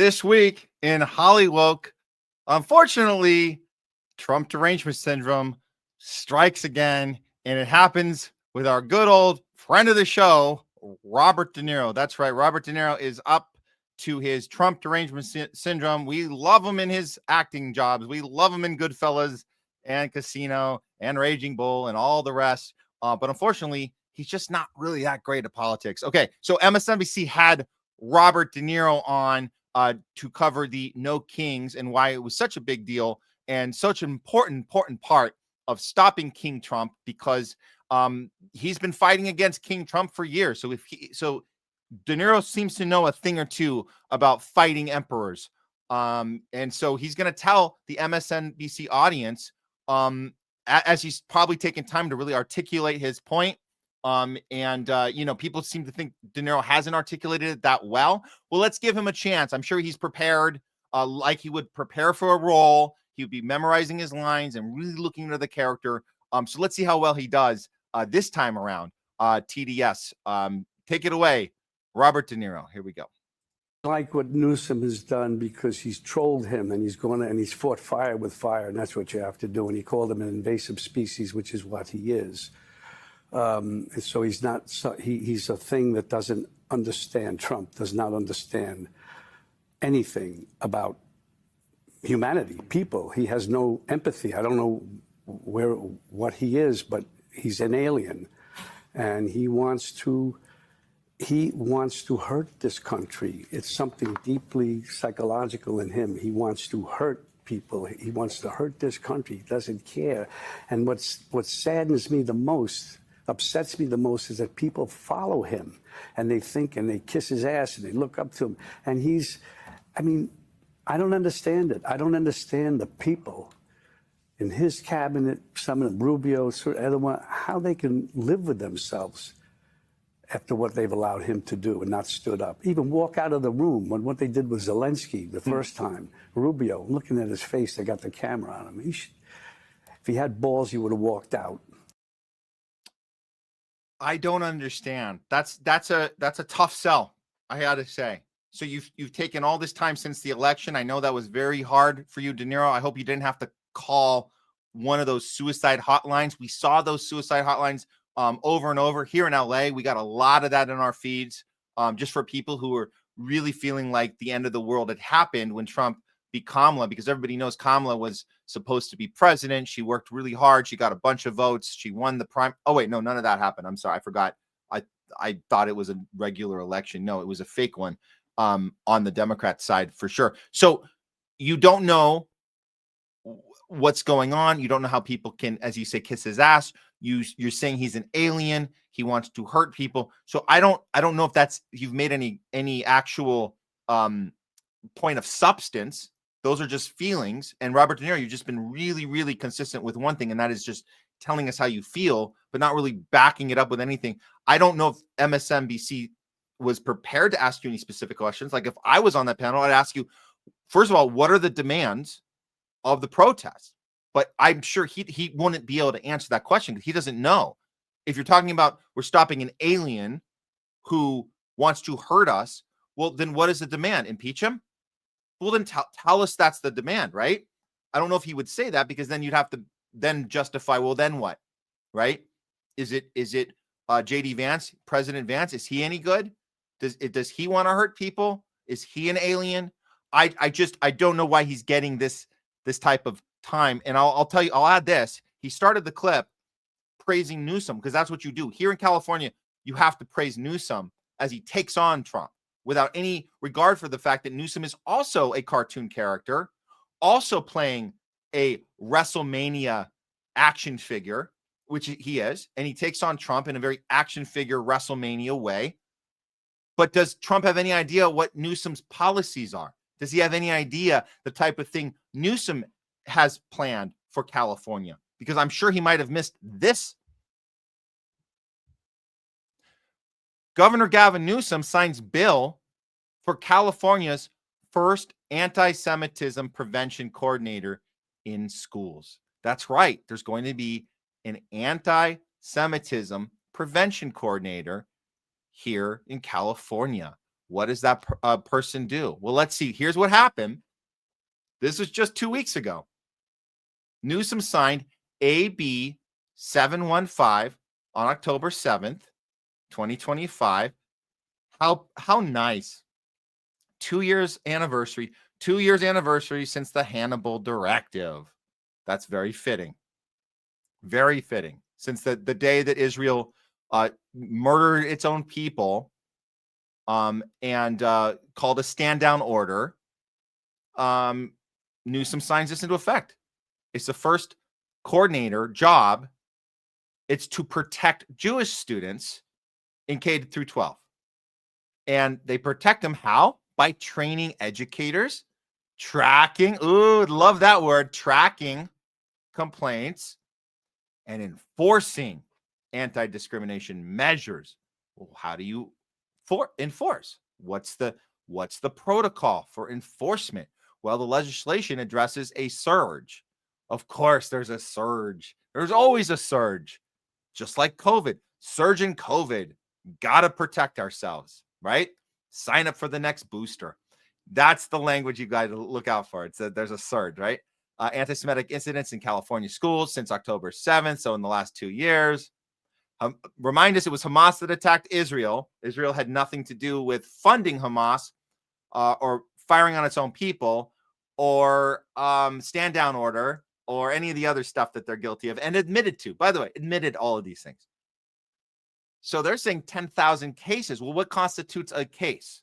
This week in HOLLYWOKE, unfortunately, Trump derangement syndrome strikes again, and it happens with our good old friend of the show, Robert De Niro. That's right. Robert De Niro is up to his Trump derangement syndrome. We love him in his acting jobs. We love him in Goodfellas and Casino and Raging Bull and all the rest. But unfortunately, he's just not really that great at politics. Okay, so MSNBC had Robert De Niro on to cover the No Kings and why it was such a big deal and such an important part of stopping King Trump, because he's been fighting against King Trump for years. So De Niro seems to know a thing or two about fighting emperors. And so he's going to tell the MSNBC audience, as he's probably taken time to really articulate his point. People seem to think De Niro hasn't articulated it that well. Well, let's give him a chance. I'm sure he's prepared, like he would prepare for a role. He would be memorizing his lines and really looking into the character. So let's see how well he does this time around. TDS, take it away, Robert De Niro. Here we go. Like what Newsom has done, because he's trolled him and he's fought fire with fire, and that's what you have to do. And he called him an invasive species, which is what he is. And so he's not. He's a thing that doesn't understand. Trump does not understand anything about humanity, people. He has no empathy. I don't know what he is, but he's an alien, and he wants to hurt this country. It's something deeply psychological in him. He wants to hurt people. He wants to hurt this country. He doesn't care. And what saddens me the most, upsets me the most, is that people follow him and they think and they kiss his ass and they look up to him. And I don't understand it. I don't understand the people in his cabinet, some of them, Rubio, how they can live with themselves after what they've allowed him to do and not stood up. Even walk out of the room when what they did with Zelensky the first time. Rubio, looking at his face, they got the camera on him. If he had balls, he would have walked out. I don't understand. That's a tough sell, I gotta say. So you've taken all this time since the election. I know that was very hard for you, De Niro. I hope you didn't have to call one of those suicide hotlines. We saw those suicide hotlines over and over here in LA. We got a lot of that in our feeds, just for people who were really feeling like the end of the world had happened when Trump beat Kamala, because everybody knows Kamala was supposed to be president. She worked really hard. She got a bunch of votes. She won the prime. Oh, wait, no, none of that happened. I'm sorry. I forgot. I thought it was a regular election. No, it was a fake one on the Democrat side for sure. So you don't know what's going on. You don't know how people can, as you say, kiss his ass. You're saying he's an alien. He wants to hurt people. So I don't know if you've made any actual point of substance. Those are just feelings. And Robert De Niro, you've just been really, really consistent with one thing, and that is just telling us how you feel, but not really backing it up with anything. I don't know if MSNBC was prepared to ask you any specific questions. Like if I was on that panel, I'd ask you, first of all, what are the demands of the protest? But I'm sure he wouldn't be able to answer that question because he doesn't know. If you're talking about we're stopping an alien who wants to hurt us, well, then what is the demand? Impeach him? Well, then tell us that's the demand, right? I don't know if he would say that, because then you'd have to then justify, well, then what, right? Is it JD Vance, President Vance? Is he any good? Does he want to hurt people? Is he an alien? I don't know why he's getting this type of time. And I'll tell you, I'll add this. He started the clip praising Newsom, because that's what you do. Here in California, you have to praise Newsom as he takes on Trump without any regard for the fact that Newsom is also a cartoon character, also playing a WrestleMania action figure, which he is, and he takes on Trump in a very action figure WrestleMania way. But does Trump have any idea what Newsom's policies are? Does he have any idea the type of thing Newsom has planned for California? Because I'm sure he might have missed this. Governor Gavin Newsom signs bill for California's first anti-Semitism prevention coordinator in schools. That's right. There's going to be an anti-Semitism prevention coordinator here in California. What does that person do? Well, let's see. Here's what happened. This was just 2 weeks ago. Newsom signed AB 715 on October 7th, 2025. How nice. 2 years anniversary. 2 years anniversary since the Hannibal Directive. That's very fitting. Very fitting. Since the day that Israel murdered its own people and called a stand-down order, Newsom signs this into effect. It's the first coordinator job. It's to protect Jewish students in K through 12. And they protect them how? By training educators, tracking, ooh, love that word, tracking complaints, and enforcing anti-discrimination measures. Well, how do you enforce? What's the protocol for enforcement? Well, the legislation addresses a surge. Of course, there's a surge. There's always a surge. Just like COVID. Surge in COVID. Got to protect ourselves, right? Sign up for the next booster. That's the language you got to look out for. It's there's a surge, right? Anti-Semitic incidents in California schools since October 7th. So in the last 2 years. Remind us, it was Hamas that attacked Israel. Israel had nothing to do with funding Hamas or firing on its own people or stand down order or any of the other stuff that they're guilty of and admitted to. By the way, admitted all of these things. So they're saying 10,000 cases. Well, what constitutes a case?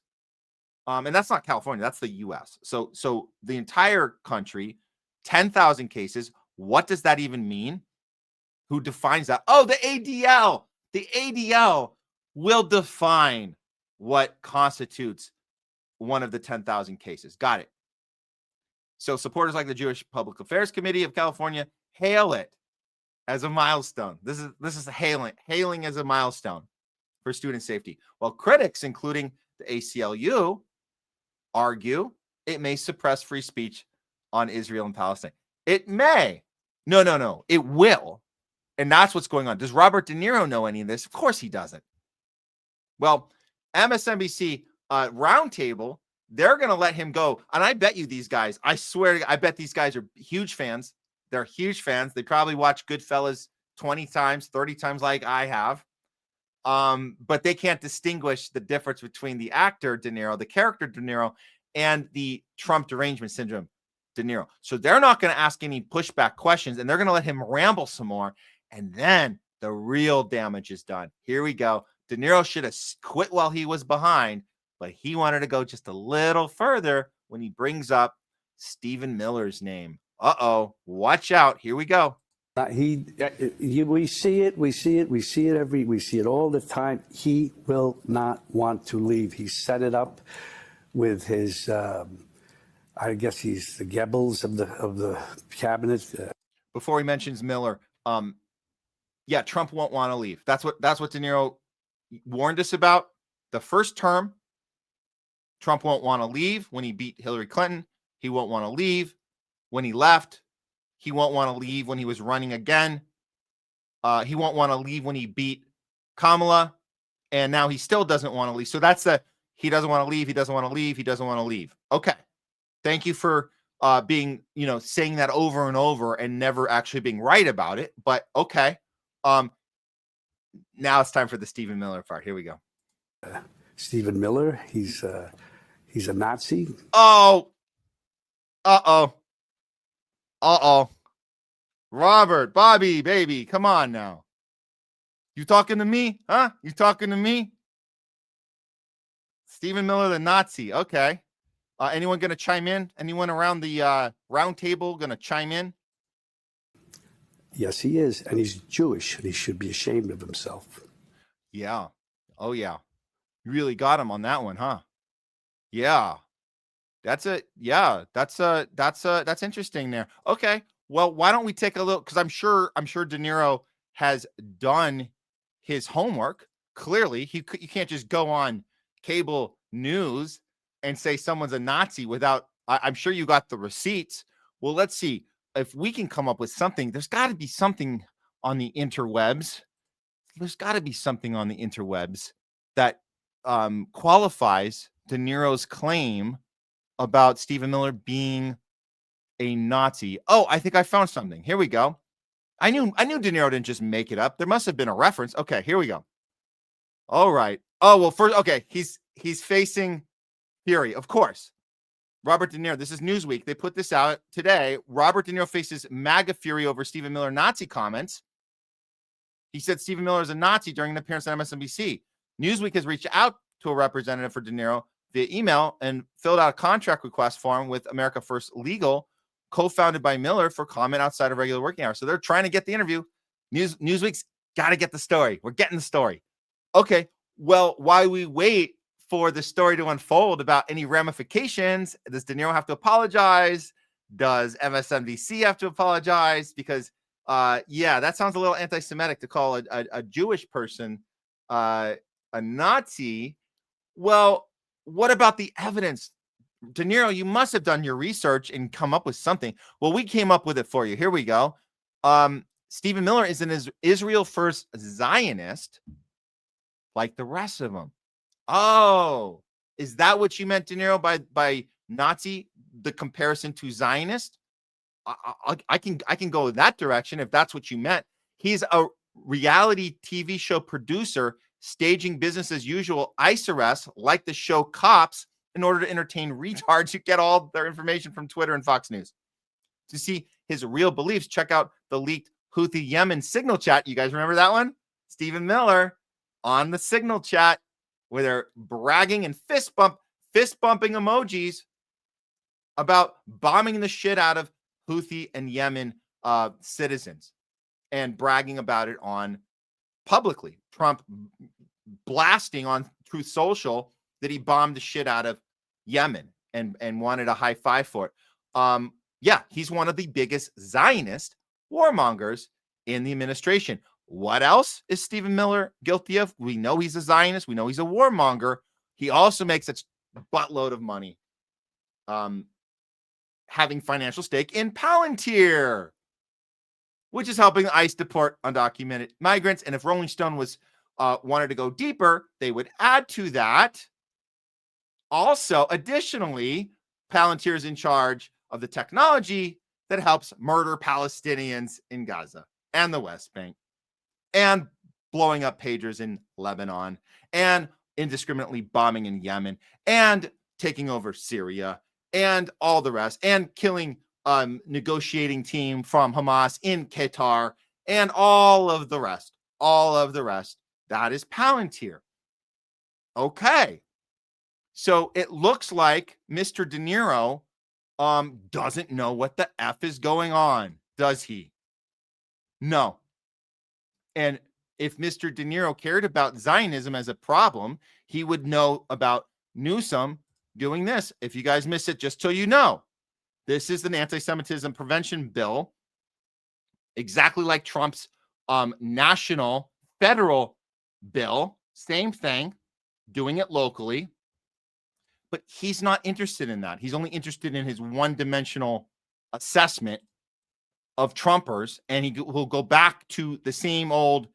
And that's not California. That's the U.S. So the entire country, 10,000 cases. What does that even mean? Who defines that? Oh, the ADL. The ADL will define what constitutes one of the 10,000 cases. Got it. So supporters like the Jewish Public Affairs Committee of California hail it as a milestone. This is hailing as a milestone for student safety. While critics, including the ACLU, argue it may suppress free speech on Israel and Palestine. It may. No. It will. And that's what's going on. Does Robert De Niro know any of this? Of course he doesn't. Well, MSNBC Roundtable, they're going to let him go. And I bet you these guys, I swear, I bet these guys are huge fans. They're huge fans. They probably watch Goodfellas 20 times, 30 times like I have. But they can't distinguish the difference between the actor De Niro, the character De Niro, and the Trump derangement syndrome De Niro. So they're not going to ask any pushback questions, and they're going to let him ramble some more. And then the real damage is done. Here we go. De Niro should have quit while he was behind, but he wanted to go just a little further when he brings up Stephen Miller's name. Uh-oh, watch out. Here we go. We see it all the time. He will not want to leave. He set it up with his, I guess he's the Goebbels of the cabinet. Before he mentions Miller, yeah, Trump won't want to leave. That's what De Niro warned us about. The first term, Trump won't want to leave when he beat Hillary Clinton. He won't want to leave when he left. He won't want to leave when he was running again. He won't want to leave when he beat Kamala. And now he still doesn't want to leave. So that's he doesn't want to leave. He doesn't want to leave. He doesn't want to leave. Okay. Thank you for being, saying that over and over and never actually being right about it. But okay. Now it's time for the Stephen Miller part. Here we go. Stephen Miller, he's a Nazi. Oh. Uh-oh. Robert, Bobby, baby, come on now. You talking to me? Huh? You talking to me? Stephen Miller, the Nazi. Okay. Anyone going to chime in? Anyone around the round table going to chime in? Yes, he is. And he's Jewish, and he should be ashamed of himself. Yeah. Oh, yeah. You really got him on that one, huh? Yeah. That's interesting there. Okay. Well, why don't we take a look? Because I'm sure De Niro has done his homework. Clearly, you can't just go on cable news and say someone's a Nazi without. I'm sure you got the receipts. Well, let's see if we can come up with something. There's got to be something on the interwebs. There's got to be something on the interwebs that qualifies De Niro's claim about Stephen Miller being a Nazi. Oh, I think I found something. Here we go. I knew De Niro didn't just make it up. There must have been a reference. Okay, here we go. All right. Oh, well, first, okay, he's facing Fury, of course. Robert De Niro. This is Newsweek. They put this out today. Robert De Niro faces MAGA fury over Stephen Miller Nazi comments. He said Stephen Miller is a Nazi during an appearance on MSNBC. Newsweek has reached out to a representative for De Niro via email and filled out a contract request form with America First Legal, co-founded by Miller, for comment outside of regular working hours. So they're trying to get the interview. Newsweek's got to get the story. We're getting the story. Okay, well, while we wait for the story to unfold about any ramifications, does De Niro have to apologize? Does MSNBC have to apologize? Because, yeah, that sounds a little anti-Semitic to call a Jewish person a Nazi. Well, what about the evidence? De Niro, you must have done your research and come up with something. Well, we came up with it for you. Here we go. Stephen Miller is an Israel First Zionist, like the rest of them. Oh, is that what you meant, De Niro, by Nazi? The comparison to Zionist? I can go in that direction if that's what you meant. He's a reality TV show producer staging business as usual ICE arrests like the show Cops in order to entertain retards who get all their information from Twitter and Fox News. To see his real beliefs, check out the leaked Houthi Yemen signal chat. You guys remember that one? Stephen Miller on the signal chat where they're bragging and fist bumping emojis about bombing the shit out of Houthi and Yemen citizens and bragging about it on publicly. Trump blasting on Truth Social that he bombed the shit out of Yemen and wanted a high five for it. Yeah, he's one of the biggest Zionist warmongers in the administration. What else is Stephen Miller guilty of? We know he's a Zionist. We know he's a warmonger. He also makes a buttload of money having financial stake in Palantir, which is helping ICE deport undocumented migrants. And if Rolling Stone wanted to go deeper, they would add to that. Also, additionally, Palantir is in charge of the technology that helps murder Palestinians in Gaza and the West Bank, and blowing up pagers in Lebanon, and indiscriminately bombing in Yemen, and taking over Syria, and all the rest, and killing negotiating team from Hamas in Qatar, and all of the rest. That is Palantir. Okay. So it looks like Mr. De Niro doesn't know what the F is going on, does he? No. And if Mr. De Niro cared about Zionism as a problem, he would know about Newsom doing this. If you guys miss it, just so you know, this is an anti-Semitism prevention bill, exactly like Trump's national federal bill. Same thing, doing it locally. But he's not interested in that. He's only interested in his one-dimensional assessment of Trumpers, and he will go back to the same old,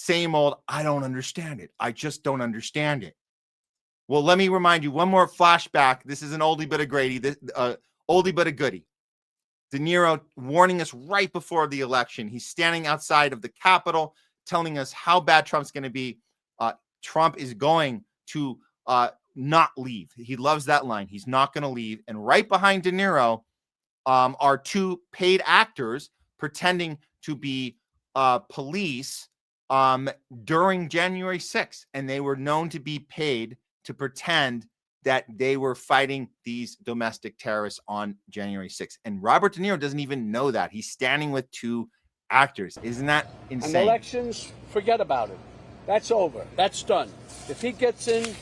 I don't understand it. I just don't understand it. Well, let me remind you one more flashback. This is an oldie but a goodie. Oldie but a goodie. De Niro warning us right before the election. He's standing outside of the Capitol telling us how bad Trump's going to be. Trump is going to not leave. He loves that line. He's not going to leave. And right behind De Niro are two paid actors pretending to be police during January 6th. And they were known to be paid to pretend that they were fighting these domestic terrorists on January 6th. And Robert De Niro doesn't even know that. He's standing with two actors. Isn't that insane? And elections, forget about it. That's over. That's done. If he gets in,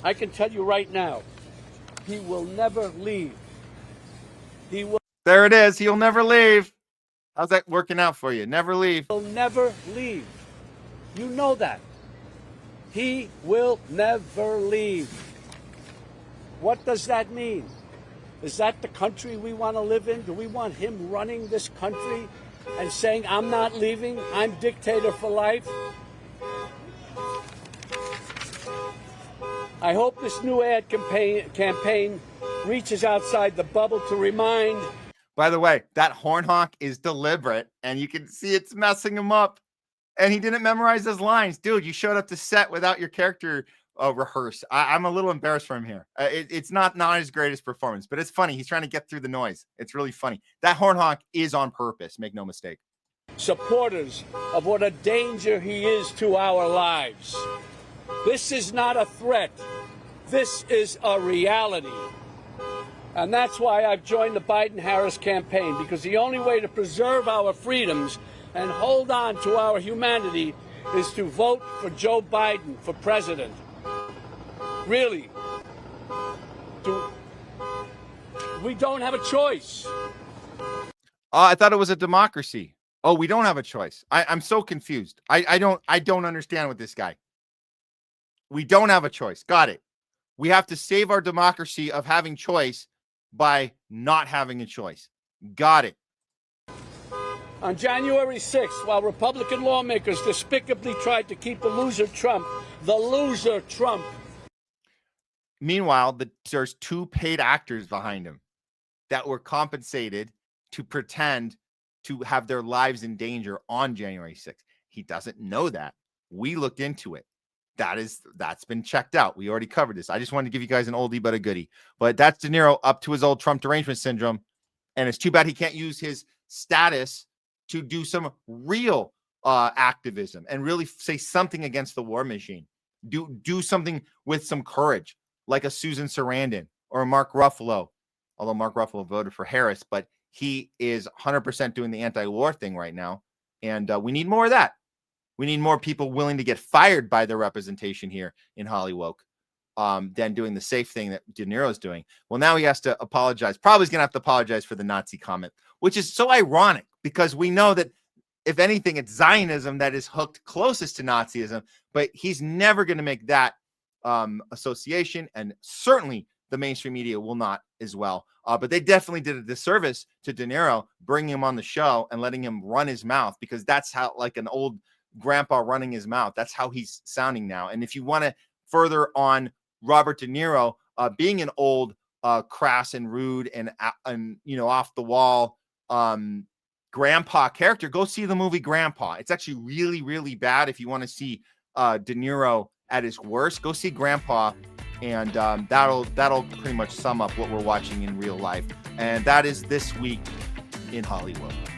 I can tell you right now, he will never leave. He will. There it is. He'll never leave. How's that working out for you? Never leave. He'll never leave. You know that. He will never leave. What does that mean? Is that the country we want to live in? Do we want him running this country and saying, I'm not leaving, I'm dictator for life? I hope this new ad campaign reaches outside the bubble to remind. By the way, that horn honk is deliberate, and you can see it's messing him up. And he didn't memorize his lines. Dude, you showed up to set without your character rehearse. I'm a little embarrassed for him here. It's not his greatest performance, but it's funny. He's trying to get through the noise. It's really funny. That horn honk is on purpose. Make no mistake. Supporters of what a danger he is to our lives. This is not a threat. This is a reality. And that's why I've joined the Biden-Harris campaign, because the only way to preserve our freedoms and hold on to our humanity is to vote for Joe Biden for president. Really. We don't have a choice. I thought it was a democracy. Oh, we don't have a choice. I'm so confused. I don't understand with this guy. We don't have a choice. Got it. We have to save our democracy of having choice by not having a choice. Got it. On January 6th, while Republican lawmakers despicably tried to keep the loser Trump. Meanwhile, there's two paid actors behind him that were compensated to pretend to have their lives in danger on January 6th. He doesn't know that. We looked into it. That's been checked out. We already covered this. I just wanted to give you guys an oldie but a goodie. But that's De Niro up to his old Trump derangement syndrome. And it's too bad he can't use his status to do some real activism and really say something against the war machine. Do something with some courage, like a Susan Sarandon or a Mark Ruffalo. Although Mark Ruffalo voted for Harris, but he is 100% doing the anti-war thing right now. And we need more of that. We need more people willing to get fired by their representation here in HOLLYWOKE than doing the safe thing that De Niro is doing. Well, now he has to apologize. Probably he's going to have to apologize for the Nazi comment, which is so ironic because we know that, if anything, it's Zionism that is hooked closest to Nazism, but he's never going to make that association, and certainly the mainstream media will not as well. But they definitely did a disservice to De Niro, bringing him on the show and letting him run his mouth, because that's how, like an old grandpa running his mouth, that's how he's sounding now. And if you want to further on Robert De Niro being an old, crass and rude and off the wall grandpa character, go see the movie Grandpa. It's actually really, really bad. If you want to see De Niro at his worst, go see Grandpa, and that'll pretty much sum up what we're watching in real life. And that is this week in HOLLYWOKE.